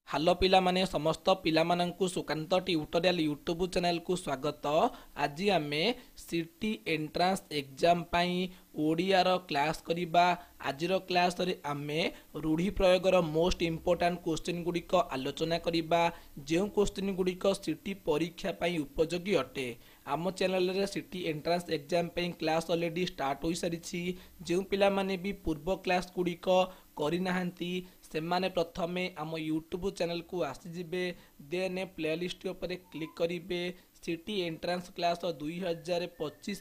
Hello ପିଲାମାନେ ସମସ୍ତ ପିଲାମାନଙ୍କୁ ସୁକାନ୍ତ ଟ୍ୟୁଟୋରିଆଲ ୟୁଟ୍ୟୁବ चैनल को स्वागत। आज आमे सिटी एंट्रांस एग्जाम पाई ओडियार क्लास करिबा। आजिर क्लास रे आमे रूढ़ी प्रयोगर मोस्ट इंपोर्टेंट क्वेश्चन गुड़िक आलोचना करिबा। जो क्वेश्चन गुड़िक सिटी परीक्षा पाई उपयोगी अटे। आम चैनल रे सिटी एंट्रांस एग्जाम पाई क्लास ऑलरेडी स्टार्ट हो सारी। जो पिला माने भी पूर्व क्लास गुड़िक करि नाहंती सेमाने प्रथमे आम यूट्यूब चैनल को आसीजिबे। देन प्लेलिस्ट उपरे क्लिक करिबे। सिटी एंट्रांस क्लास 2025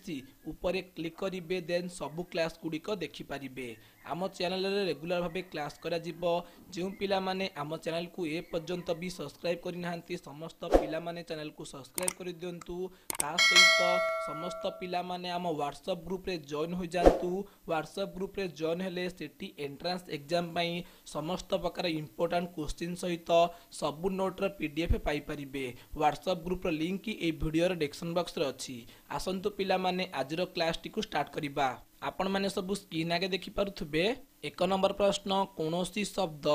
उपरे क्लिक करिबे। देन सबु क्लास गुड़िक देखि पारिबे। आम चैनल रे रेगुलर भाबे क्लास करा जिवो। जो पिला माने आम चैनल को ए पर्यंत भी सब्सक्राइब करि नाहंती समस्त पिला माने चैनल को सब्सक्राइब करि दियंतु। ता सहित समस्त पिला माने आम व्हाट्सएप ग्रुप रे जॉइन हो जांतु। व्हाट्सएप ग्रुप रे जॉइन हेले सिटी एंट्रांस एग्जाम पाई समस्त प्रकार इंपोर्टेंट क्वेश्चन सहित सबु नोट र पीडीएफ पाई परिबे। व्हाट्सएप ग्रुप र लिंक ए वीडियो र डिस्क्रिप्शन बॉक्स रे अछि। आसंतु पिला माने आजिर क्लास टी को स्टार्ट करिबा। आपण माने सब स्क्रीन आगे देखि पारुथबे। एक नंबर प्रश्न, कोनोसी शब्द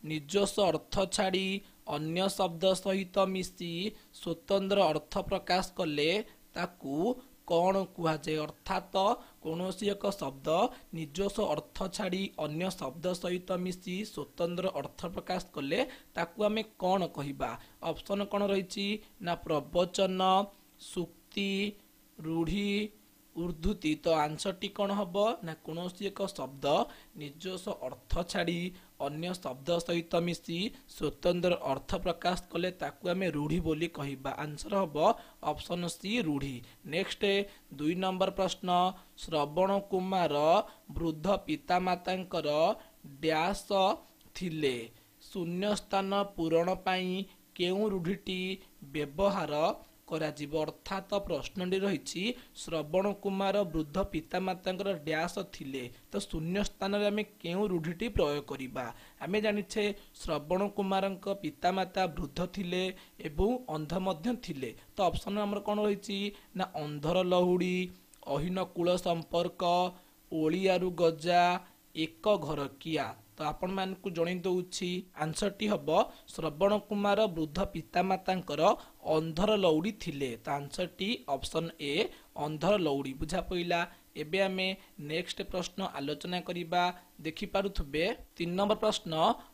निजस्व अर्थ छाड़ी अन्य शब्द सहित मिसी स्वतंत्र अर्थ प्रकाश कले ताकू कौन कुहा जाए। अर्थात कौनसी एक शब्द निजस्व अर्थ छाड़ी अन्य शब्द सहित मिसी स्वतंत्र अर्थ प्रकाश कले ताकू आमे कौन कहिबा। ऑप्शन कौन रही ना प्रवचन, सुक्ति, रूढ़ी, उद्धृति। तो आंसर टी कौन हम ना कौनसी एक शब्द निजस्व अर्थ छाड़ी अन्य शब्द सहित मिसी स्वतंत्र अर्थ प्रकाश कले ताकू आमे रूढ़ी बोली कहिबा। आंसर हम ऑप्शन सी रूढ़ी। नेक्स्ट 2 नंबर प्रश्न, श्रवण कुमार वृद्ध पितामातांकर डैश थिले शून्य स्थान पूरण पाई केउ रूढ़ीटी व्यवहार करा जिवो। अर्थात प्रश्नटी रही श्रवण कुमार वृद्ध पितामातांकर डैश थिले तो शून्य स्थान रे आमे केउ रूढ़ीटी प्रयोग करिबा। आमे जानिछे श्रवण कुमारंक पितामाता वृद्ध थिले एवं अंध मध्य थिले। तो ऑप्शन हमर कोन रही ना अंधर लहुड़ी, अहिन कूल संपर्क, ओलियारु गजा, एक घर किया। तो आपण मान को जणी दउछि आंसर टी हबो श्रवण कुमार वृद्ध पितामातांकर अंधर लौड़ी थिले। तो आंसर टी ऑप्शन ए अंधर लौड़ी बुझा पइला। एबे आमे नेक्स्ट प्रश्न आलोचना करिबा। देखि पारुथबे 3 नंबर प्रश्न,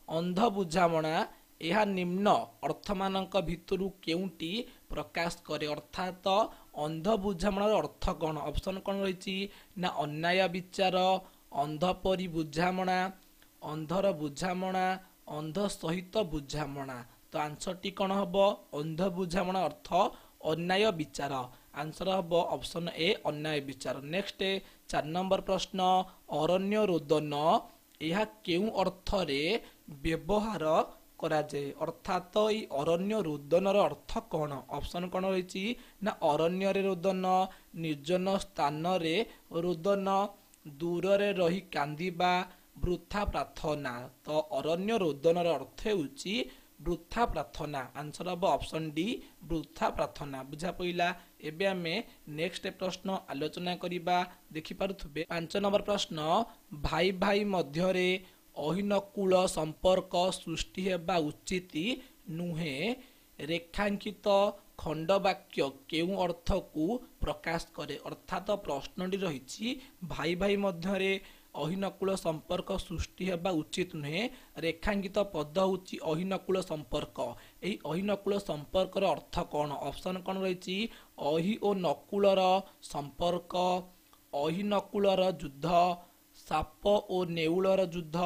अंध बुझामणा यह निम्न अर्थ मानक भितरु केउटी प्रकाश करे। अर्थात अंध बुझामणार अर्थ कौन। ऑप्शन कौन रही ना अन्याय विचार, अंध परि बुझामणा, अंधर बुझामणा, अंध सहित बुझामणा। तो आंसर टी कौन हम अंध बुझामणा अर्थ अन्याय विचार। आंसर हम ऑप्शन ए अन्याय विचार। नेक्स्ट 4 नंबर प्रश्न, अरण्य रोदन यह केउ अर्थ रे व्यवहार करा जाए। अर्थात ई अरण्य रोदन अर्थ कौन। ऑप्शन कौन रही ना अरण्य रे रोदन, निर्जन स्थान रे रोदन, दूर रे रही कांदिबा, वृथा प्रार्थना। तो अरण्य रोदन अर्थ होउची वृथा प्रार्थना। आंसर हम ऑप्शन डी वृथा प्रार्थना बुझा पइला। एबे आमे नेक्स्ट प्रश्न आलोचना करिबा। देखि पारुथबे 5 नंबर प्रश्न, भाई भाई मध्य रे अहिनकूल संपर्क सृष्टि हेबा उचित नुहे रेखांकित खंडवाक्य केउ अर्थ को प्रकाश करे। अर्थात प्रश्नटी रही भाई भाई मध्य रे अहिनकूल संपर्क सृष्टि हेबा उचित नुहे रेखांकित पद होची अहिनकूल संपर्क। एही अहिनकूल संपर्कर अर्थ कौन। ऑप्शन कौन रही अहि ओ नकुलर संपर्क, अहिनकूलर युद्ध, साप ओ नेउलर युद्ध,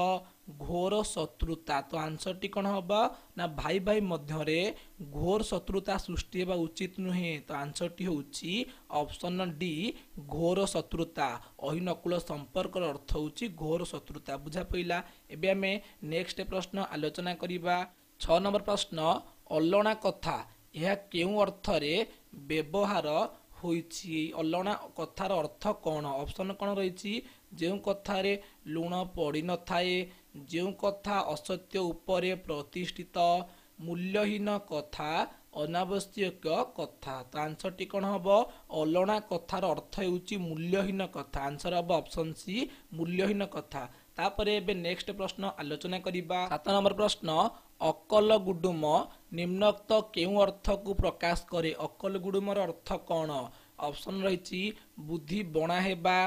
घोर शत्रुता। तो आंसर टी कौन हम ना भाई भाई मध्य रे घोर शत्रुता सृष्टि हेबा उचित नुहे। तो आंसर टी होची ऑप्शन डी घोर शत्रुता। अहिनकूल संपर्क अर्थ होची घोर शत्रुता बुझा पइला। एबे आमे नेक्स्ट प्रश्न आलोचना करिबा। 6 नंबर प्रश्न, अलणा कथा यह केउ अर्थ रे व्यवहार होइछि। अलणा कथार अर्थ कौन। ऑप्शन कौन रही जो कथारे लुण पड़ी न थाए, जो कथा असत्य उपरे प्रतिष्ठित, मूल्यहीन कथा, अनावश्यक कथा। तो आंसर टी कौन हम अलणा कथार अर्थ होउची मूल्यहीन कथा। आंसर हम ऑप्शन सी मूल्यहीन कथा। तापरे एबे नेक्स्ट प्रश्न आलोचना करिबा 7 नंबर प्रश्न अकल गुडुम निम्नोक्त केउ अर्थ को प्रकाश करे अकल गुडुमर अर्थ कौन ऑप्शन रही बुद्धि बणा हेबा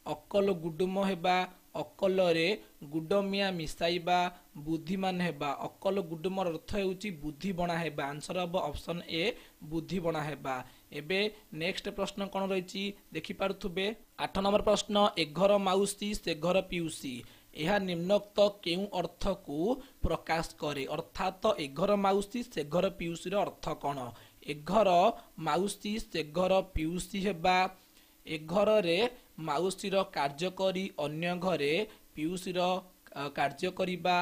अकल गुडुम हेबा अकल रे गुडमिया मिसाइबा बुद्धिमान हेबा अकल गुडुमर अर्थ हेउची बुद्धि बणा हेबा आंसर अब ऑप्शन ए बुद्धि बणा हेबा एबे नेक्स्ट प्रश्न कौन रही देखि पारुथुबे 8 नंबर प्रश्न एघर माउसी से घर पिउसी यह निम्नोक्त केउ अर्थ को प्रकाश करे अर्थात एघर माउसी से घर पिउसी रो अर्थ कौन एघर माउसी से घर पिउसी हेबा एघर रे माउसी रो कार्य करी अन्य घरे पिउसी रो कार्य करिबा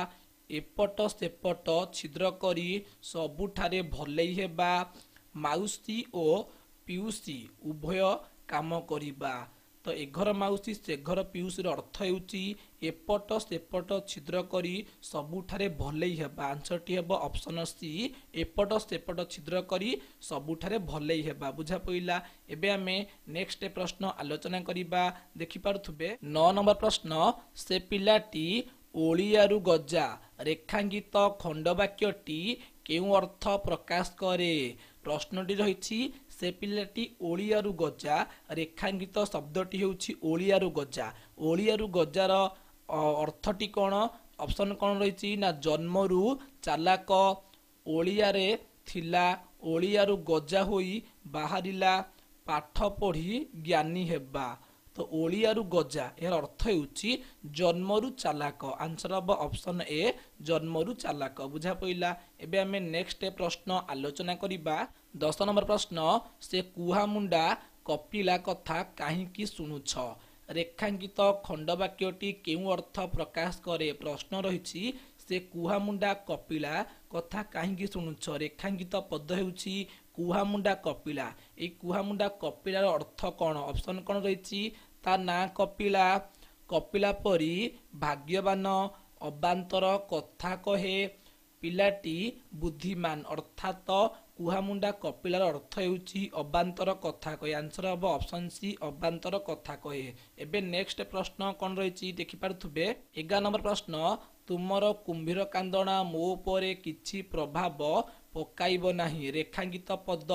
एपट सेपट छिद्र करी सबुठारे भलेई हेबा माउसी ओ पिउसी उभय काम करिबा तो एघर माउसी से घर पिउसी अर्थ हेउची एपट सेपट छिद्र करी सबुठारे भलेई हेबा आंसरटी हेबो ऑप्शन सी एपट सेपट छिद्र करी सबुठारे भलेई हेबा बुझा पइला एबे आमे नेक्स्ट प्रश्न आलोचना करिबा देखि पारुथुबे 9 नंबर प्रश्न से पिलाटी ओलियारु गजा रेखांकित खंडवाक्यटी केउ अर्थ प्रकाश करे प्रश्नटी रही से पिलाटी ओलियारु गजा रेखांकित शब्दटी हेउछि ओलियारु गजार अर्थटी कौन ऑप्शन कौन रही ना जन्मरु चालाक ओलियारे थिला ओलियारु गजा होई बाहरिला पाठ पढ़ी ज्ञानी हेबा तो ओलियारु गजा यार अर्थ हेउछि जन्मरु चालाक आंसर अब ऑप्शन ए जन्मरु चालाक बुझा पइला एबे हमें नेक्स्ट प्रश्न आलोचना करिबा 10 नंबर प्रश्न से कुहा मुंडा कपिला कथा काहींकी सुनुछ रेखांकित खंडवाक्यटी केउ अर्थ प्रकाश करे प्रश्न रही से कुहा मुंडा कपिला कथा काहींकी शुणुछ रेखांकित पद हेउछि कुहा मुंडा कपिला ए कुहा मुंडा कपिलार अर्थ कौन ऑप्शन कौन रही ता ना कपिला कपिला परी भाग्यवान अबांतर कथा कहे पिलाटी बुद्धिमान अर्थात कुहामुंडा कपिलार अर्थ हेउछि अबांतर कथा कहे आंसर अब ऑप्शन सी अबांतर कथा कहे एबे नेक्स्ट प्रश्न कौन रही देखि पारुथुबे 11 नंबर प्रश्न तुमर कुंभीर कांदना मो उपरे किछि प्रभाव पकाइब नाही रेखांकित पद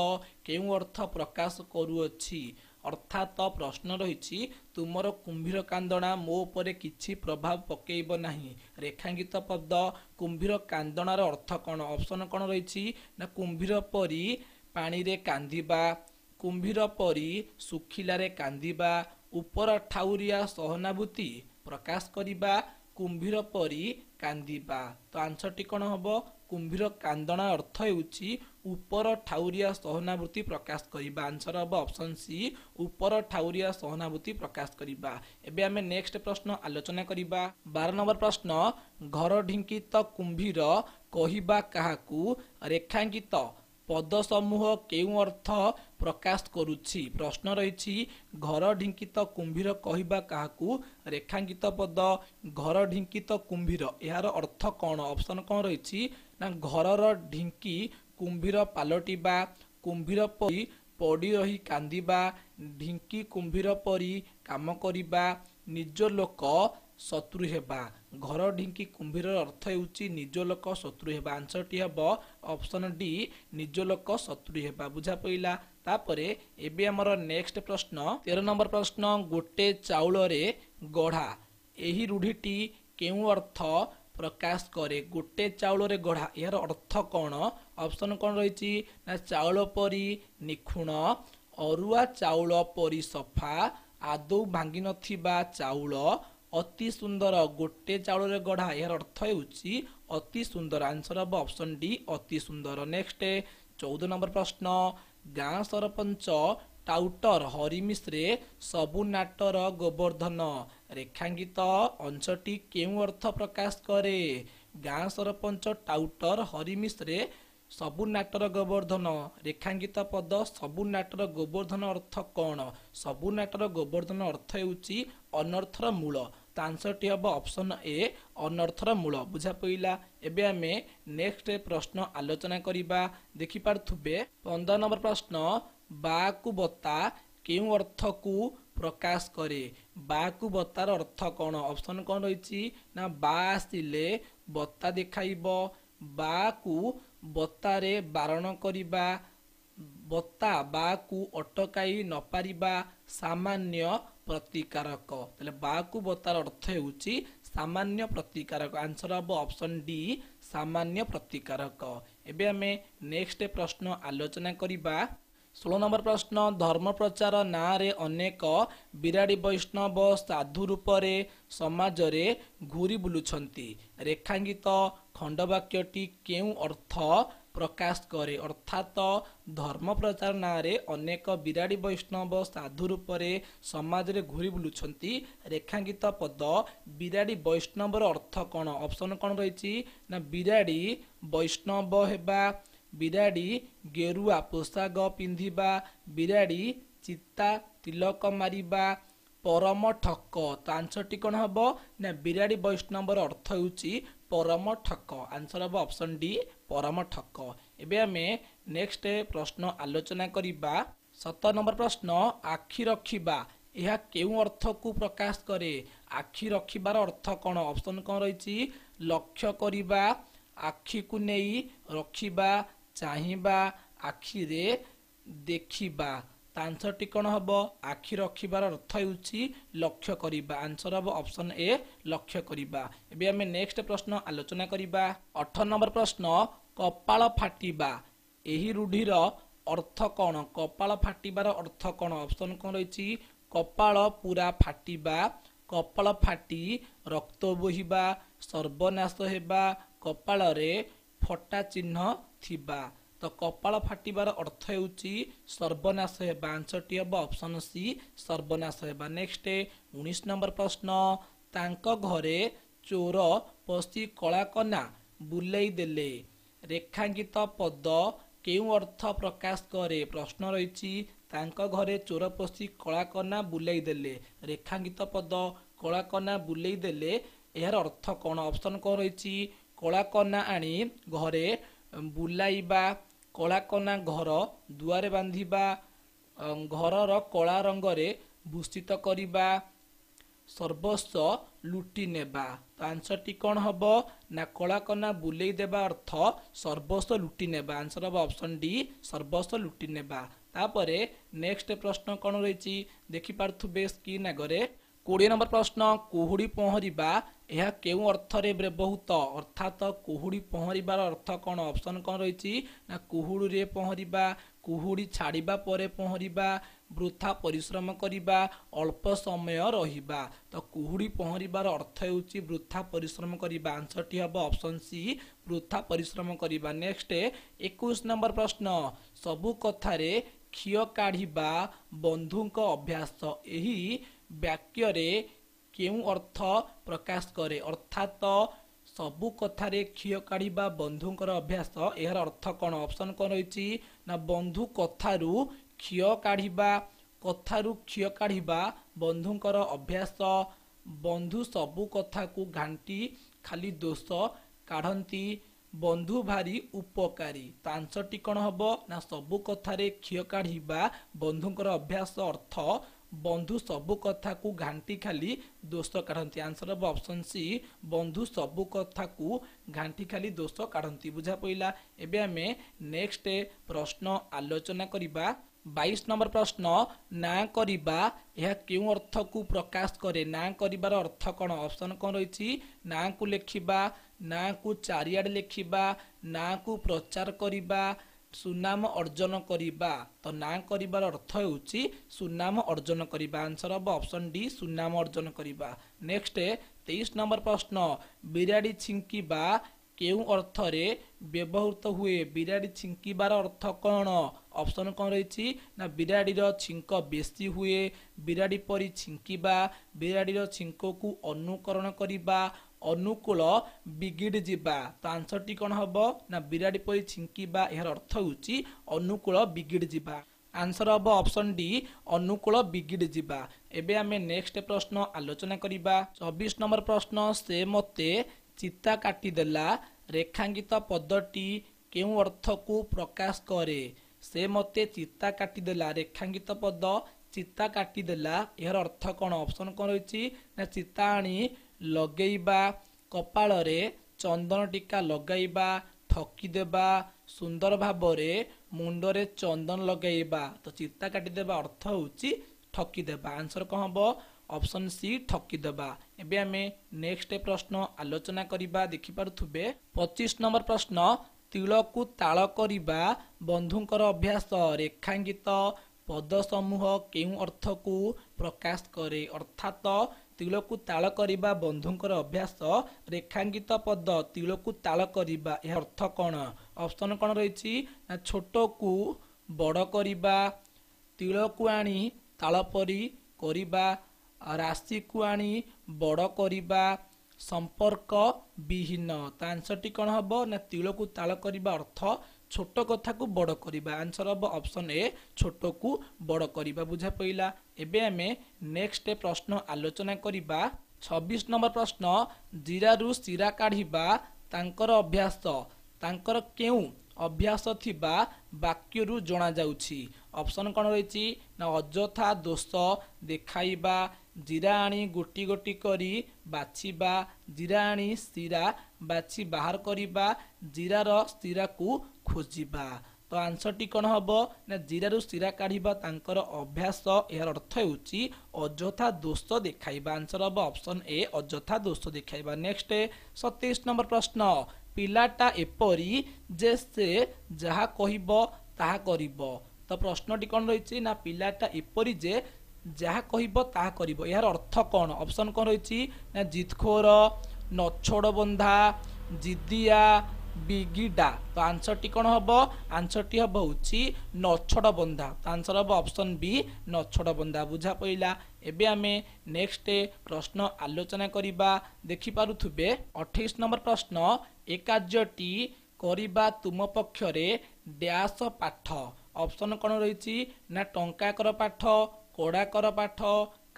केउ अर्थ प्रकाश करूअछि अर्थात प्रश्न रही तुमर कुंभीर कांदना मो उपरे किछि प्रभाव पकेइब नाही रेखांकित पद कुंभीर कांदनार अर्थ कौन ऑप्शन कौन रही ना कुंभीर परी पानी रे कांदिबा कुंभीर परी सुखिलारे कांदिबा उपर ठाउरिया सहानुभूति प्रकाश करिबा कुंभीर परी कांदिबा तो आंसर टी कौन हबो कुंभीर कांदना अर्थ हेउछि उपर ठाउरिया सहानुभूति प्रकाश करिबा आंसर हबो ऑप्शन सी उपर ठाउरिया सहानुभूति प्रकाश करिबा एबे हमें नेक्स्ट प्रश्न आलोचना करिबा 12 नंबर प्रश्न घर ढिंकित कुंभीर कहिबा काहाकू रेखांकित पद समूह केउ अर्थ प्रकाश करुछि प्रश्न रही घर ढिंकित कुंभीर कहिबा काहाकू रेखांकित पद घर ढिंकित कुंभीर यार अर्थ कौन ऑप्शन कौन रही ना घरर ढिंकी कुंभीर पालटिबा कुंभीर परी पड़ी रही कांदिबा ढिंकी कुंभीर परी काम करिबा निज लोक शत्रु हेबा घर ढिंकी कुंभीर अर्थ हेउछि निज लोक शत्रु हेबा आंसर टी हेबो ऑप्शन डी निज लोक शत्रु हेबा बुझा पइला तापरे एबे हमर नेक्स्ट प्रश्न 13 नंबर प्रश्न गोटे चाउल रे गढ़ा एही रूढ़ीटी केउ अर्थ प्रकाश करे गोटे चाउल रे गढ़ा यार अर्थ कौन ऑप्शन कौन रही ना चाउल परी निखुण अरुआ चाउल परी सफा आदौ भांगी नथिबा चाउल अति सुंदर गोटे चाउल रे गढ़ा यार अर्थ हेउछि अति सुंदर आंसर अब ऑप्शन डी अति सुंदर नेक्स्ट 14 नंबर प्रश्न गाँ सरपंच टाउटर हरिमिश्रे सबु नाटर गोवर्धन रेखांकित अंशटी केउ अर्थ प्रकाश करे गाँ सरपंच टाउटर हरिमिश्रे सबु नाटर गोवर्धन रेखांकित पद सबु नाटर गोवर्धन अर्थ कौन सबु नाटर गोवर्धन अर्थ हेउछि अनर्थर मूल तो आंसर टी हम ऑप्शन ए अनर्थर मूल बुझा पइला एबे आमे नेक्स्ट प्रश्न आलोचना करिबा देखि पारथुबे 15 नंबर प्रश्न बा को बता केउ अर्थ को प्रकाश करे बा को बत्तार अर्थ कौन ऑप्शन कौन रही ना बा आसिले बत्ता देखाइब बा को बत्तारे बारण करिबा बत्ता बा को अटकाई न पारिबा सामान्य प्रतिकारक ताले बा को बत्तार अर्थ हेउची सामान्य प्रतिकारक आंसर हम ऑप्शन डी सामान्य प्रतिकारक। एबे हमें नेक्स्ट प्रश्न आलोचना करिबा 16 नंबर प्रश्न धर्म प्रचार ना रे अनेक बिराड़ी वैष्णव साधु रूप रे समाज रे घूरी बुलुछंती रेखांकित खंडवाक्यटी केउ अर्थ प्रकाश करे अर्थात धर्म प्रचार ना रे अनेक बिराड़ी वैष्णव साधु रूप रे समाज रे घूरी बुलुछंती रेखांकित पद बिराड़ी वैष्णव अर्थ कौन ऑप्शन कौन रही ना बिराड़ी वैष्णव हेबा बिराड़ी गेरुआ पोशाक पिंधिबा बिराड़ी चिता तिलक मारिबा परम ठक तो आंसर टी कौन हम ना बिराड़ी वैष्णव अर्थ होउची परम ठक आंसर हम ऑप्शन डी परम ठक। एबे हमें नेक्स्ट प्रश्न आलोचना करिबा 17 नंबर प्रश्न आखि रखिबा यह केउ अर्थ को प्रकाश करे आखि रखिबार अर्थ कौन ऑप्शन कौन रही लक्ष्य करिबा आखि को नहीं रखिबा चाहिबा आखि रे देखिबा आंसर टी कौन हम आखि रखिबार अर्थ होउची लक्ष्य करिबा आंसर हम ऑप्शन ए लक्ष्य करिबा। एबे हमें नेक्स्ट प्रश्न आलोचना करिबा 18 नंबर प्रश्न कपाल फाटिबा एही रूढ़ीर अर्थ कौन कपाल फाटिबार अर्थ कौन ऑप्शन कौन रही कपाल पूरा फाटिबा कपाल फाटी रक्त बोहिबा सर्वनाश हेबा कपाल रे फटा चिन्ह थिबा तो कपाल फाटिबार अर्थ हेउची सर्वनाश हेबा आंसर टी हम ऑप्शन सी सर्वनाश हेबा। नेक्स्ट 19 नंबर प्रश्न तांको घरे चोर पशि कलाकना बुलेई देले रेखांकित पद केउ अर्थ प्रकाश करे प्रश्न रही तांको घरे चोर पशि कलाकना बुलेई देले रेखांकित पद कलाकना बुलेई देले यार अर्थ कौन ऑप्शन कौन रही कलाकना आनी घरे बुलाइबा कलाकना घर दुआरे बांधिबा घरर कला रंगरे भूषित करिबा सर्वस्व लुटी नेबा तो आंसर टी कौन हम ना कलाकना बुलेई देबा अर्थ सर्वस्व लुटी नेबा आंसर हम ऑप्शन डी सर्वस्व लुटी नेबा। तापरे नेक्स्ट प्रश्न कौन रही देखि पार्थुबे स्क्रीन आगरे 20 नंबर प्रश्न कुहुड़ी पहरिबा यह केउ अर्थ रे व्यवहृत अर्थात कुहुड़ी पहरिबार अर्थ कौन ऑप्शन कौन रही ना कुहुड़ी रे पहरिबा कुहुड़ी छाड़िबा परे पहरिबा वृथा परिश्रम करिबा अल्प समय रहिबा तो कुहुड़ी पहरिबार अर्थ हेउची वृथा परिश्रम करिबा आंसर टी हम ऑप्शन सी वृथा परिश्रम करिबा। नेक्स्ट 21 नंबर प्रश्न सबु कथारे क्षीय काढ़िबा बंधुक अभ्यास एही वाक्य रे केउ अर्थ प्रकाश करे अर्थात सबु कथारे क्षीय काढ़िबा बंधुकर अभ्यास यार अर्थ कौन ऑप्शन कौन रही ना बंधु कथारू क्षीय काढ़िबा बंधुकर अभ्यास बंधु सबु कथा को घांटी खाली दोष काढ़ती बंधु भारी उपकारी तो आंसर टी कौन हम ना सबु कथारे क्षीय काढ़िबा बंधुकर अभ्यास अर्थ बंधु सबु कथा को घांटी खाली दोष काढ़ती आंसर हम ऑप्शन सी बंधु सबु कथा को घांटी खाली दोष काढ़ती बुझा पइला। एबे हमें नेक्स्ट प्रश्न आलोचना करिबा 22 नंबर प्रश्न ना करिबा यह केउ अर्थ को प्रकाश करे ना करिबार अर्थ कौन ऑप्शन कौन रही ना को लेखिबा ना को चारियाडे लेखिबा ना को प्रचार करिबा सुनाम अर्जन करिबा तो ना करिबार अर्थ हेउची सुनाम अर्जन करिबा आंसर हम ऑप्शन डी सुनाम अर्जन करिबा। नेक्स्ट 23 नंबर प्रश्न बिराड़ी छिंकिबा केउ अर्थ रे व्यवहृत हुए बिराड़ी छिंकिबार अर्थ कौन ऑप्शन कौन रही ना बिराड़ीर छिंक बेसी हुए बिराड़ी परी छिंकिबा बिराड़ीर छिंक को अनुकरण करिबा अनुकूल बिगिड़ जिबा तो आंसर टी कौन हम ना बिराड़ी परी छिंकिबा यार अर्थ होउची अनुकूल बिगिड़ जिबा आंसर हम ऑप्शन डी अनुकूल बिगिड़ जिबा। एबे आमे नेक्स्ट प्रश्न आलोचना करिबा 24 नंबर प्रश्न से मते चिता काटी देला रेखांकित पदटी केउ अर्थ को प्रकाश करे से मते चिता काटी देला रेखांकित पद ଚିତା କାଟିଦେଲା ଏହାର ଅର୍ଥ କ'ଣ? ଅପସନ୍ କ'ଣ ରହିଛି ନା ଚିତା ଆଣି ଲଗେଇବା, କପାଳରେ ଚନ୍ଦନ ଟିକା ଲଗାଇବା, ଠକିଦେବା, ସୁନ୍ଦର ଭାବରେ ମୁଣ୍ଡରେ ଚନ୍ଦନ ଲଗାଇବା। ତ ଚିତା କାଟିଦେବା ଅର୍ଥ ହେଉଛି ଠକିଦେବା। ଆନ୍ସର କ'ଣ ହେବ? ଅପସନ୍ ସି ଠକିଦେବା। ଏବେ ଆମେ ନେକ୍ସଟ ପ୍ରଶ୍ନ ଆଲୋଚନା କରିବା। ଦେଖିପାରୁଥିବେ 25 ନମ୍ବର ପ୍ରଶ୍ନ, ତିଳକୁ ତାଳ କରିବା ବନ୍ଧୁଙ୍କର ଅଭ୍ୟାସ ରେଖାଙ୍କିତ ପଦ ସମୂହ କେଉଁ ଅର୍ଥକୁ ପ୍ରକାଶ କରେ? ଅର୍ଥାତ ତିଳକୁ ତାଳ କରିବା ବନ୍ଧୁଙ୍କର ଅଭ୍ୟାସ ରେଖାଙ୍କିତ ପଦ ତିଳକୁ ତାଳ କରିବା ଏହା ଅର୍ଥ କ'ଣ? ଅପସନ୍ କ'ଣ ରହିଛି ନା ଛୋଟକୁ ବଡ଼ କରିବା, ତିଳକୁ ଆଣି ତାଳ ପରି କରିବା, ରାଶିକୁ ଆଣି ବଡ଼ କରିବା, ସମ୍ପର୍କ ବିହୀନ। ତ ଆନ୍ସରଟି କ'ଣ ହେବ ନା ତିଳକୁ ତାଳ କରିବା ଅର୍ଥ ଛୋଟ କଥାକୁ ବଡ଼ କରିବା। ଆନ୍ସର ହେବ ଅପସନ୍ ଏ ଛୋଟକୁ ବଡ଼ କରିବା। ବୁଝା ପଇଲା। ଏବେ ଆମେ ନେକ୍ସଟ ପ୍ରଶ୍ନ ଆଲୋଚନା କରିବା। 26 ନମ୍ବର ପ୍ରଶ୍ନ, ଜିରାରୁ ଶିରା କାଢ଼ିବା ତାଙ୍କର ଅଭ୍ୟାସ ତାଙ୍କର କେଉଁ ଅଭ୍ୟାସ ଥିବା ବାକ୍ୟରୁ ଜଣାଯାଉଛି? ଅପସନ୍ କ'ଣ ରହିଛି ନା ଅଯଥା ଦୋଷ ଦେଖାଇବା, ଜିରା ଆଣି ଗୋଟି ଗୋଟି କରି ବାଛିବା, ଜିରା ଆଣି ଶିରା ବାଛି ବାହାର କରିବା, ଜିରାର ଶିରାକୁ ଖୋଜିବା। ତ ଆନ୍ସରଟି କ'ଣ ହେବ ନା ଜିରାରୁ ଶିରା କାଢ଼ିବା ତାଙ୍କର ଅଭ୍ୟାସ ଏହାର ଅର୍ଥ ହେଉଛି ଅଯଥା ଦୋଷ ଦେଖାଇବା। ଆନ୍ସର ହେବ ଅପସନ୍ ଏ ଅଯଥା ଦୋଷ ଦେଖାଇବା। ନେକ୍ସଟ 27 ନମ୍ବର ପ୍ରଶ୍ନ, ପିଲାଟା ଏପରି ଯେ ସେ ଯାହା କହିବ ତାହା କରିବ। ତ ପ୍ରଶ୍ନଟି କ'ଣ ରହିଛି ନା ପିଲାଟା ଏପରି ଯେ ଯାହା କହିବ ତାହା କରିବ ଏହାର ଅର୍ଥ କ'ଣ? ଅପସନ୍ କ'ଣ ରହିଛି ନା ଜିଦଖୋର, ନଛୋଡ଼ ବନ୍ଧା, ଜିଦିଆ, ବିଗିଡା। ତ ଆନ୍ସରଟି କ'ଣ ହେବ? ଆନ୍ସରଟି ହେବ ହେଉଛି ନଛୋଡ଼ ବନ୍ଧା। ତ ଆନ୍ସର ହେବ ଅପସନ୍ ବି ନଛୋଡ଼ ବନ୍ଧା। ବୁଝା ପଇଲା। ଏବେ ଆମେ ନେକ୍ସଟ ପ୍ରଶ୍ନ ଆଲୋଚନା କରିବା। ଦେଖିପାରୁଥିବେ 28 ନମ୍ବର ପ୍ରଶ୍ନ, ଏ କାର୍ଯ୍ୟଟି କରିବା ତୁମ ପକ୍ଷରେ ଡ୍ୟାସ ପାଠ। ଅପସନ୍ କ'ଣ ରହିଛି ନା ଟଙ୍କା କର ପାଠ, କଡ଼ା କର ପାଠ,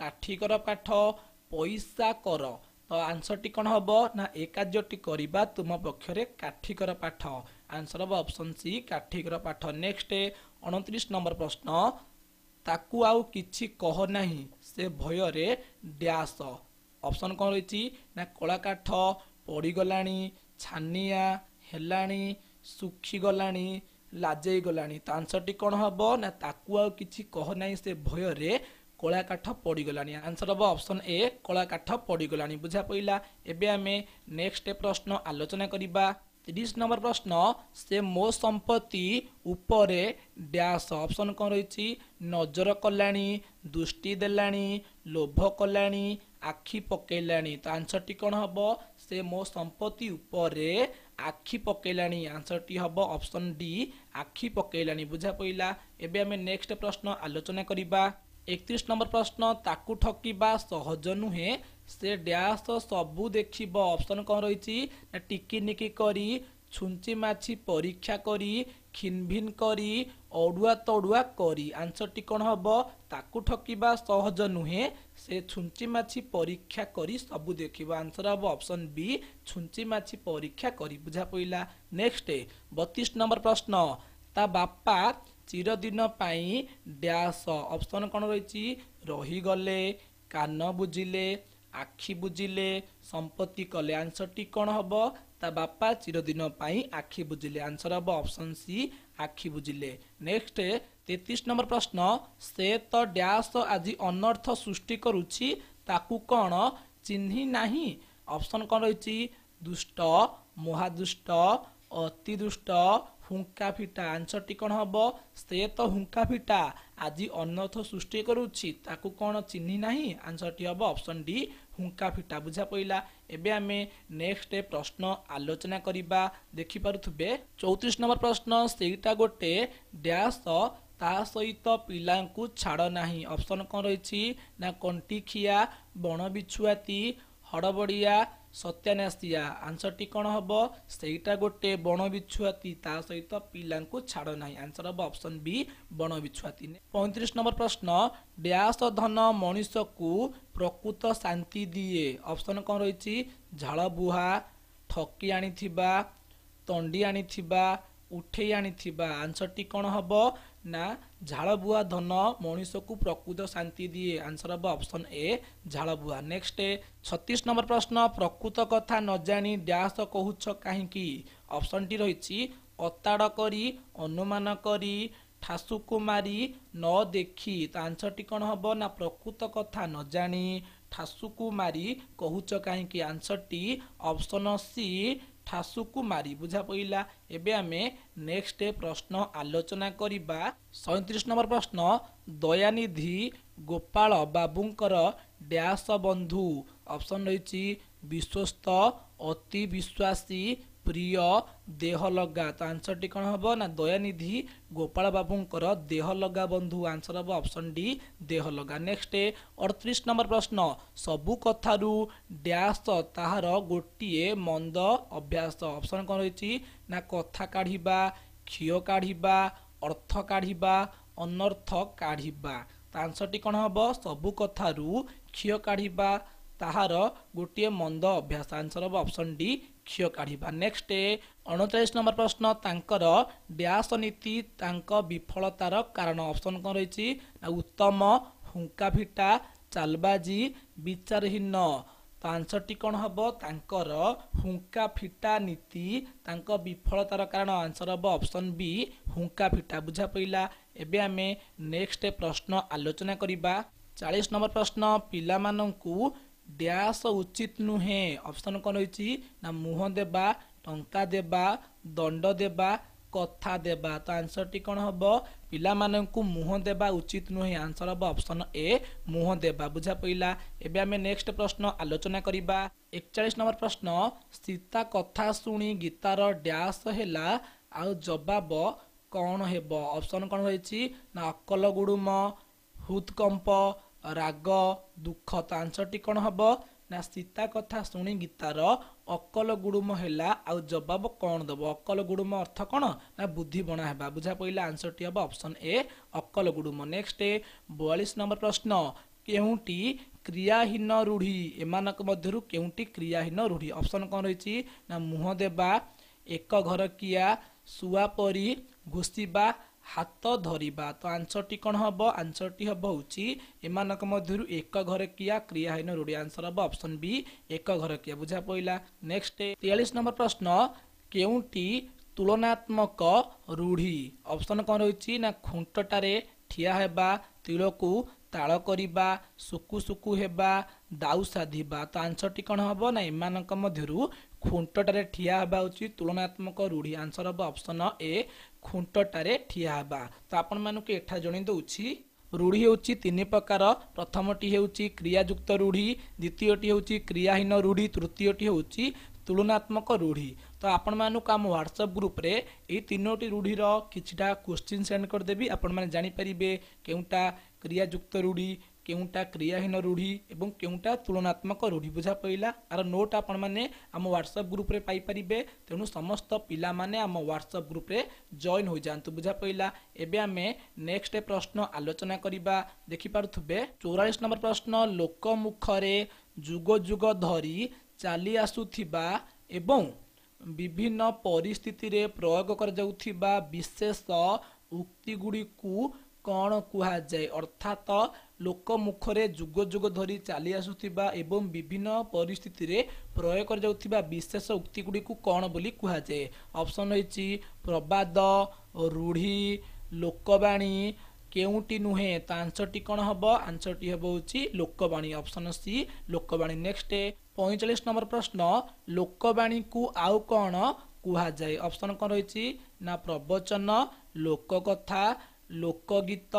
କାଠି କର ପାଠ, ପଇସା କର। ତ ଆନ୍ସରଟି କ'ଣ ହେବ ନା ଏ କାର୍ଯ୍ୟଟି କରିବା ତୁମ ପକ୍ଷରେ କାଠିକର ପାଠ। ଆନ୍ସର ହେବ ଅପସନ୍ ସି କାଠିକର ପାଠ। ନେକ୍ସଟ 29 ନମ୍ବର ପ୍ରଶ୍ନ, ତାକୁ ଆଉ କିଛି କହ ନାହିଁ ସେ ଭୟରେ ଡ୍ୟାସ। ଅପସନ୍ କ'ଣ ରହିଛି ନା କଳା କାଠ ପଡ଼ିଗଲାଣି, ଛାନିଆ ହେଲାଣି, ଶୁଖିଗଲାଣି, ଲାଜେଇ ଗଲାଣି। ତ ଆନ୍ସରଟି କ'ଣ ହେବ ନା ତାକୁ ଆଉ କିଛି କହ ନାହିଁ ସେ ଭୟରେ କଳା କାଠ ପଡ଼ିଗଲାଣି। ଆନ୍ସର ହେବ ଅପସନ୍ ଏ କଳା କାଠ ପଡ଼ିଗଲାଣି। ବୁଝା ପଇଲା। ଏବେ ଆମେ ନେକ୍ସଟ ପ୍ରଶ୍ନ ଆଲୋଚନା କରିବା। 30 ନମ୍ବର ପ୍ରଶ୍ନ, ସେ ମୋ ସମ୍ପତ୍ତି ଉପରେ ଡ୍ୟାସ। ଅପସନ୍ କ'ଣ ରହିଛି ନଜର କଲାଣି, ଦୃଷ୍ଟି ଦେଲାଣି, ଲୋଭ କଲାଣି, ଆଖି ପକେଇଲାଣି। ତ ଆନ୍ସରଟି କ'ଣ ହେବ? ସେ ମୋ ସମ୍ପତ୍ତି ଉପରେ ଆଖି ପକେଇଲାଣି। ଆନ୍ସରଟି ହେବ ଅପସନ୍ ଡି ଆଖି ପକେଇଲାଣି। ବୁଝା ପଇଲା। ଏବେ ଆମେ ନେକ୍ସଟ ପ୍ରଶ୍ନ ଆଲୋଚନା କରିବା। 31 ନମ୍ବର ପ୍ରଶ୍ନ, ତାକୁ ଠକିବା ସହଜ ନୁହେଁ ସେ ଡ୍ୟାସ ସବୁ ଦେଖିବ। ଅପସନ୍ କ'ଣ ରହିଛି ନା ଟିକିନିକି କରି, ଛୁଞ୍ଚି ମାଛି ପରୀକ୍ଷା କରି, ଖିନଭିନ କରି, ଅଡୁଆ ତଡୁଆ କରି। ଆନ୍ସରଟି କ'ଣ ହେବ? ତାକୁ ଠକିବା ସହଜ ନୁହେଁ ସେ ଛୁଞ୍ଚି ମାଛି ପରୀକ୍ଷା କରି ସବୁ ଦେଖିବ। ଆନ୍ସର ହେବ ଅପସନ୍ ବି ଛୁଞ୍ଚି ମାଛି ପରୀକ୍ଷା କରି। ବୁଝା ପଇଲା। ନେକ୍ସଟ 32 ନମ୍ବର ପ୍ରଶ୍ନ, ତା ବାପା ଚିରଦିନ ପାଇଁ ଡ୍ୟାସ। ଅପସନ୍ କ'ଣ ରହିଛି ରହିଗଲେ, କାନ ବୁଝିଲେ, ଆଖି ବୁଝିଲେ, ସମ୍ପତ୍ତି କଲେ। ଆନ୍ସରଟି କ'ଣ ହେବ? ତା ବାପା ଚିରଦିନ ପାଇଁ ଆଖି ବୁଝିଲେ। ଆନ୍ସର ହେବ ଅପସନ୍ ସି ଆଖି ବୁଝିଲେ। ନେକ୍ସଟ 33 ନମ୍ବର ପ୍ରଶ୍ନ, ସେ ତ ଡ୍ୟାସ ଆଜି ଅନର୍ଥ ସୃଷ୍ଟି କରୁଛି ତାକୁ କ'ଣ ଚିହ୍ନି ନାହିଁ? ଅପସନ୍ କ'ଣ ରହିଛି ଦୁଷ୍ଟ, ମହାଦୁଷ୍ଟ, ଅତି ଦୁଷ୍ଟ, ହୁଙ୍କା ଫିଟା। ଆନ୍ସରଟି କ'ଣ ହେବ? ସେ ତ ହୁଙ୍କା ଫିଟା ଆଜି ଅନର୍ଥ ସୃଷ୍ଟି କରୁଛି ତାକୁ କ'ଣ ଚିହ୍ନି ନାହିଁ? ଆନ୍ସରଟି ହେବ ଅପସନ୍ ଡି ହୁଙ୍କା ଫିଟା। ବୁଝା ପଇଲା। ଏବେ ଆମେ ନେକ୍ସଟ ପ୍ରଶ୍ନ ଆଲୋଚନା କରିବା। ଦେଖିପାରୁଥିବେ 34 ନମ୍ବର ପ୍ରଶ୍ନ, ସେଇଟା ଗୋଟେ ଡ୍ୟାସ ତା ସହିତ ପିଲାଙ୍କୁ ଛାଡ଼ ନାହିଁ। ଅପସନ୍ କ'ଣ ରହିଛି ନା କଣ୍ଟିଖିଆ, ବଣ ବିଛୁଆତି, ହଡ଼ବଡ଼ିଆ, ସତ୍ୟାନାସିଆ। ଆନ୍ସରଟି କ'ଣ ହେବ? ସେଇଟା ଗୋଟେ ବଣ ବିଛୁଆତି ତା ସହିତ ପିଲାଙ୍କୁ ଛାଡ଼ ନାହିଁ। ଆନ୍ସର ହେବ ଅପସନ୍ ବି ବଣ ବିଛୁଆତି। 35 ନମ୍ବର ପ୍ରଶ୍ନ, ଡ୍ୟାସ ଧନ ମଣିଷକୁ ପ୍ରକୃତ ଶାନ୍ତି ଦିଏ। ଅପସନ୍ କ'ଣ ରହିଛି ଝାଳ ବୁହା, ଠକି ଆଣିଥିବା, ତଣ୍ଡି ଆଣିଥିବା, उठेई आनिथिबा आंसर टी कौन हबो ना झाड़बुआ धन मनीष को प्रकृत शांति दिए आंसर हम ऑप्शन ए झाड़बुआ। नेक्स्ट 36 नंबर प्रश्न प्रकृत कथा न जानी डैश कहूछ काहींकी ऑप्शन टी रही अताड़ करी अनुमान करी ठासुकु मारी न देखी तो आंसर टी कौन हम ना प्रकृत कथा न जानी ठासुकु मारी कहूच काहींकी आंसर टी ऑप्शन सी ठासुकु मारी बुझा पइला। एबे आमे नेक्स्ट प्रश्न आलोचना करिबा 37 नंबर प्रश्न दयानिधि गोपाल बाबूंकर डैश बंधु ऑप्शन रही विश्वस्त अति विश्वासी प्रिय देह लगा तो आंसर टी कौन हम ना दयानिधि गोपाल बाबूंकर देह लगा बंधु आंसर हम ऑप्शन डी देह लगा। नेक्स्ट 38 नंबर प्रश्न सबु कथारू डैश ताहार गोटिए मंद अभ्यास ऑप्शन कौन रही ना कथा काढ़िबा क्षय काढ़िबा अर्थ काढ़िबा अनर्थ काढ़िबा तो आंसर टी कौन हम सबु कथारू क्षय काढ़िबा ताहार गोटे मंद अभ्यास आंसर हम ऑप्शन डी क्षय काढ़िबा। नेक्स्ट 39 नंबर प्रश्न तांकर डैश नीति तांक विफलतार कारण ऑप्शन कौन रही उत्तम हुंका फिटा चालबाजी विचारहीन तो आंसर टी कौन हम तांकर हुंका फिटा नीति तांक विफलतार कारण आंसर हम ऑप्शन बी हुंका फिटा बुझा पइला। एबे आमे नेक्स्ट प्रश्न आलोचना करिबा 40 नंबर प्रश्न पिला माननकु डैश उचित नुहे ऑप्शन कौन रही ना मुह देबा टंका देबा दंड देबा कथा देबा तो आंसर टी कौन हम पिला माननकु मुह देबा उचित नुहे आंसर हम ऑप्शन ए मुह देबा बुझा पइला। एबे आमे नेक्स्ट प्रश्न आलोचना करिबा 41 नंबर प्रश्न सीता कथा सुनी गीतार डैश हेला आउ जवाब कौन हेबो ऑप्शन कौन रही ना अकल गुडुम हृदकंप राग दुख तो आंसर टी कौन हम ना सीता कथा शुणी गीतार अकल गुडुम हेला आउ जवाब कौन दब अकल गुडुम अर्थ कौन ना बुद्धि बणा हेबा बुझा पइला आंसर टी हम ऑप्शन ए अकल गुडुम। नेक्स्ट 42 नंबर प्रश्न केउटी क्रियाहीन रूढ़ी एमानक मध्यरु केउटी क्रियाहीन रूढ़ी ऑप्शन कौन रही ना मुह देबा एक घर किया सुआ परी घुषिबा हाथ धरिबा तो आंसर टी कौन हम आंसर टी हम होची एमानक मध्यरु एक घर किया क्रियाहीन रूढ़ी आंसर हम ऑप्शन बी एक घर किया बुझा पइला। नेक्स्ट 43 नंबर प्रश्न केउटी तुलनात्मक रूढ़ी ऑप्शन कौन रही ना खुंटटारे ठिया हेबा तिलकु ताल करिबा सुकु सुकु हेबा दाउ साधिबा तो आंसर टी कौन हम ना एमानक मध्यरु खुंटटारे ठिया हेबा होची तुलनात्मक रूढ़ी आंसर हम ऑप्शन ए खुंटटारे ठिया हेबा। तो आपण मानक एठा जणी दउछि रूढ़ी होची तीन प्रकार प्रथमटी होची क्रियायुक्त रूढ़ी द्वितीयटी होची क्रियाहीन रूढ़ी तृतीयटी होची तुलनात्मक रूढ़ी। तो आपण मानक आम व्हाट्सएप ग्रुप रे ए तीनोटी रूढ़ीर किछिटा क्वेश्चन सेंड कर देबी आपण माने जानि परिबे केउटा क्रियायुक्त रूढ़ी केउटा क्रियाहीन रूढ़ी एवं केउटा तुलनात्मक रूढ़ी बुझा पइला आर नोट आपण माने आम व्हाट्सएप ग्रुप रे पाई परिबे तेनु समस्त पिला माने आम व्हाट्सएप ग्रुप रे जॉइन हो जांतु बुझा पइला। एबे आमे नेक्स्ट प्रश्न आलोचना करिबा देखि पारुथबे 44 नंबर प्रश्न लोक मुखरे जुग जुग धरी चाली आसुथिबा एवं विभिन्न परिस्थिति रे प्रयोग कर जाउथिबा विशेष उक्ति गुडी को कौन कुहा जाए अर्थात लोक मुखरे जुग जुग धरी चली आसुथिबा एवं विभिन्न परिस्थिति रे प्रयोग कर जाउथिबा विशेष उक्ति गुडी को कौन बोली कुहा जाए ऑप्शन रही प्रवाद रूढ़ी लोकवाणी केउटी नुहे तो आंसर टी कौन हम आंसर टी हम होची Lokvani option C Lokvani. Next 45 number प्रश्न लोकवाणी को आउ कौन कुहा जाए ऑप्शन कौन रही ना प्रवचन लोककथा लोकगीत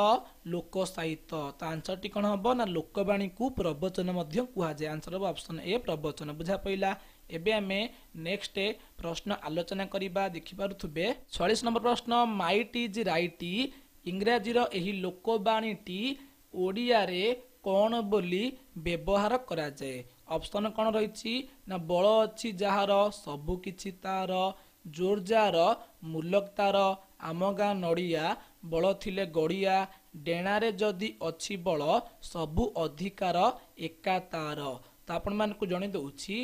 लोक साहित्य तो आंसर टी कौन हम ना लोकवाणी को प्रवचन मध्य कुहा जाए आंसर हम ऑप्शन ए प्रवचन बुझा पइला। एबे आमे नेक्स्ट प्रश्न आलोचना करिबा देखि पारुथबे 46 नंबर प्रश्न माइट इज राइट इंग्राजी रो एही लोकवाणी टी ओडिया रे कौन बोली व्यवहार करा जाए ऑप्शन कौन रही ना बल अच्छी जार सबु किछि तार जोर जार मुलक तार आम गाँ नड़िया बल थिले गड़िया डेणारे जदि अच्छी बल सबु अधिकार एका तार तो आपण मानकु जणे दउछि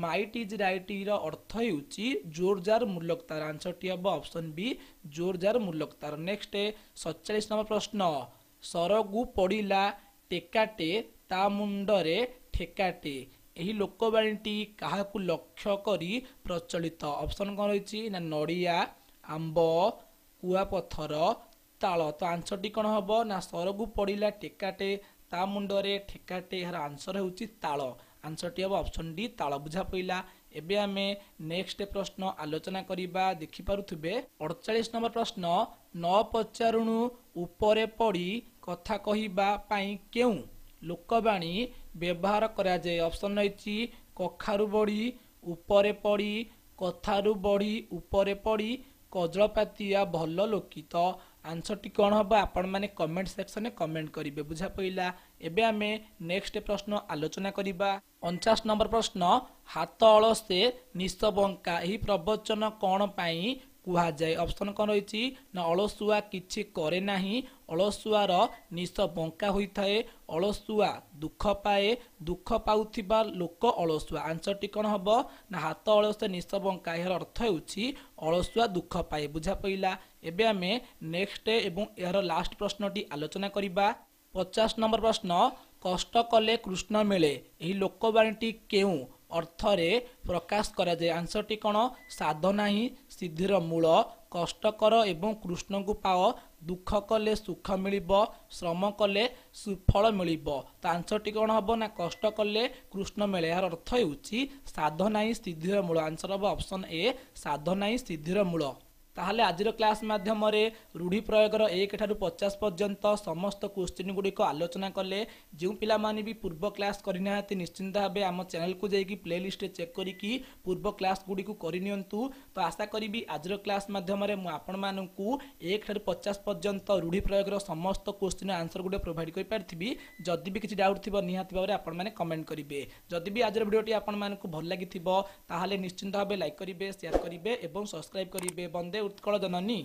माइट इज राइट रो अर्थ हेउछि जोरजार मूल्यकतार। आंसर टी हम ऑप्शन बी जोरजार मूल्यकतार। नेक्स्ट 47 नंबर प्रश्न सरगु पड़िला टेकाटे ता मुंडरे ठेकाटे एही लोकवाणीटी काहाकु लक्ष्य करी प्रचलित। ऑप्शन कौन रही ना नड़िया आंब कुआपथर ताल। तो आंसर टी कौन हम ना सरगु पड़िला टेकाटे ता मुंडरे ठेकाटे यार आंसर होउछि ताल। आंसर टी हम ऑप्शन डी ताल। बुझा पइला। एबे आमे नेक्स्ट प्रश्न आलोचना करिबा। देखि पारुथिबे 48 नंबर प्रश्न न पचारुणु उपरे पड़ी कथा कहिबा पई केउ लोकवाणी व्यवहार करा जाए। ऑप्शन रही कखारु बड़ी उपरे पड़ी कथारु बड़ी उपरे पड़ी कजलपातिया भल लोकित। आंसर टी कौन हम आपण माने कमेंट सेक्शन में कमेंट करिवे। बुझा पइला। एबे आमे नेक्स्ट प्रश्न आलोचना करिबा। 49 नंबर प्रश्न हाथ अलसे निश बंका एही प्रवचन कौन पाई कुहा जाए। ऑप्शन कौन रही ना अलसुआ किछि करे नाही अलसुआर निश बंका होइथाए अलसुआ दुख पाए दुख पाउथिबा लोक अलसुआ। आंसर टी कौन हम ना हाथ अलसे निश बंका यार अर्थ हेउछि अलसुआ दुख पाए। बुझा पइला। एबे आमे नेक्स्ट एवं यार लास्ट प्रश्नटी आलोचना करिबा। 50 नंबर प्रश्न कष्ट कले कृष्ण मिले एही लोकवाणीटी केउ अर्थरे प्रकाश करा जाए। आंसर टी कौन साधना ही सिद्धिर मूल कष्ट कर एवं कृष्ण को पाओ दुख कले सुख मिलिबो श्रम कले सुफल मिलिबो। तो आंसर टी कौन हम ना कष्ट कले कृष्ण मिले यार अर्थ हेउछि साधना ही सिद्धिर मूल। आंसर हम ऑप्शन ए साधना ही सिद्धिर मूल। ताहले आजिर क्लास माध्यम रूढ़ी प्रयोगर 1 ठारू 50 पर्यंत समस्त क्वेश्चन गुड़िक आलोचना कले। जो पिला माने भी पूर्व क्लास करना निश्चिंत भाव आम चैनल को जाइए प्लेलिस्ट चेक करी पूर्व क्लास गुड़ी करनियंतु। तो आशा करी आजिर क्लास माध्यम आपण मानकु 1 ठारू 50 पर्यंत रूढ़ी प्रयोगर समस्त क्वेश्चन आंसर गुड़े प्रोवाइड कर पारि। जदि भी किसी डाउट थी निहाती भाव आपण मैंने कमेंट करेंगे। जदि भी आजिर वीडियोटी आपण मानकु भल लगी ताहले निश्चिंत भाव लाइक करेंगे शेयर करेंगे और सब्सक्राइब करेंगे। बंदे उत्कल जननी।